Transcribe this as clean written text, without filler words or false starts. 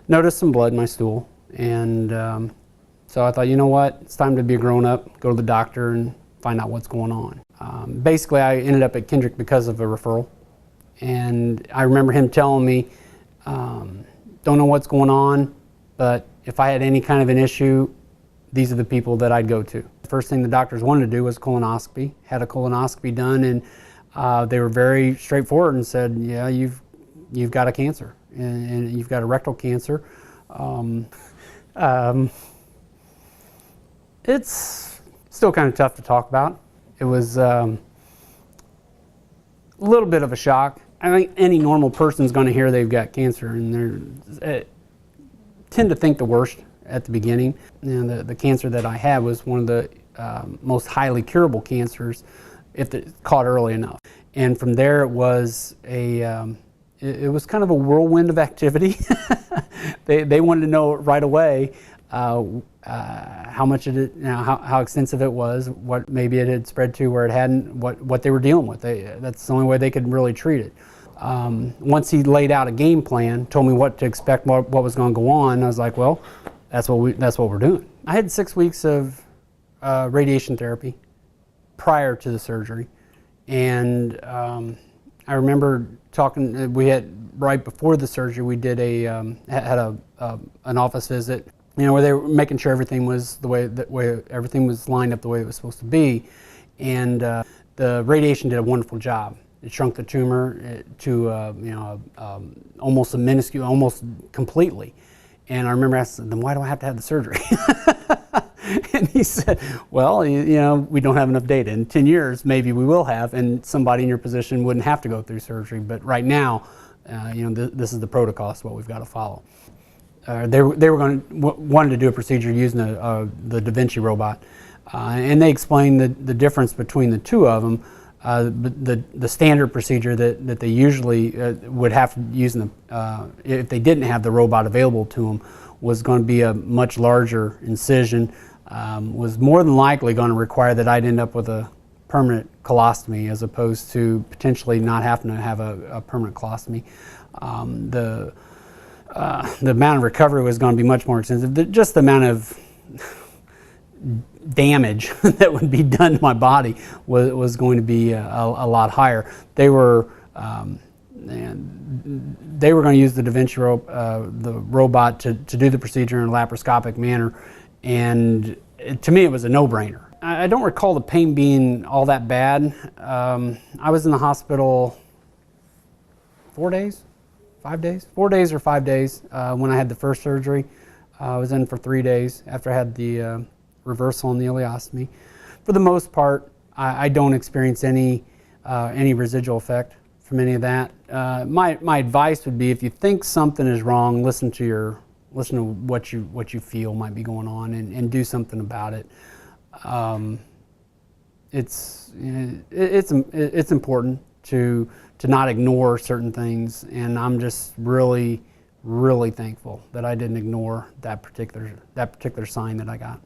noticed some blood in my stool, and so I thought, you know what, it's time to be a grown-up, go to the doctor and find out what's going on. Basically, I ended up at Kendrick because of a referral, and I remember him telling me, don't know what's going on, but if I had any kind of an issue, these are the people that I'd go to. The first thing the doctors wanted to do was colonoscopy. Had a colonoscopy done, and they were very straightforward and said, yeah, you've got a cancer, and you've got a rectal cancer. It's still kind of tough to talk about. It was a little bit of a shock. I think any normal person's going to hear they've got cancer, and they tend to think the worst at the beginning. You know, the cancer that I had was one of the most highly curable cancers if it's caught early enough. And from there, it was it was kind of a whirlwind of activity. They wanted to know right away how much how extensive it was, what maybe it had spread to where it hadn't, what they were dealing with. That's the only way they could really treat it. Once he laid out a game plan, told me what to expect, what was going to go on, I was like, well, that's what we're doing. I had 6 weeks of radiation therapy prior to the surgery, and I remember talking. We had right before the surgery, we did an office visit. You know, where they were making sure everything was everything was lined up the way it was supposed to be, and the radiation did a wonderful job. It shrunk the tumor to almost a minuscule, almost completely. And I remember asking them, why do I have to have the surgery? And he said, well, you know, we don't have enough data. In 10 years, maybe we will have, and somebody in your position wouldn't have to go through surgery. But right now, you know, this is the protocol, it's what we've got to follow. They wanted to do a procedure using the Vinci robot, and they explained the difference between the two of them. The standard procedure that they usually would have to use if they didn't have the robot available to them was going to be a much larger incision, was more than likely going to require that I'd end up with a permanent colostomy as opposed to potentially not having to have a permanent colostomy. The amount of recovery was going to be much more extensive. Just the amount of damage that would be done to my body was going to be a lot higher. They were going to use the Vinci the robot to do the procedure in a laparoscopic manner, and to me it was a no-brainer. I don't recall the pain being all that bad. I was in the hospital 4 days. 5 days? 4 days or 5 days when I had the first surgery. I was in for 3 days after I had the reversal and the ileostomy. For the most part, I don't experience any residual effect from any of that. My advice would be, if you think something is wrong, listen to what you feel might be going on and do something about it. It's important to not ignore certain things, and I'm just really thankful that I didn't ignore that particular sign that I got.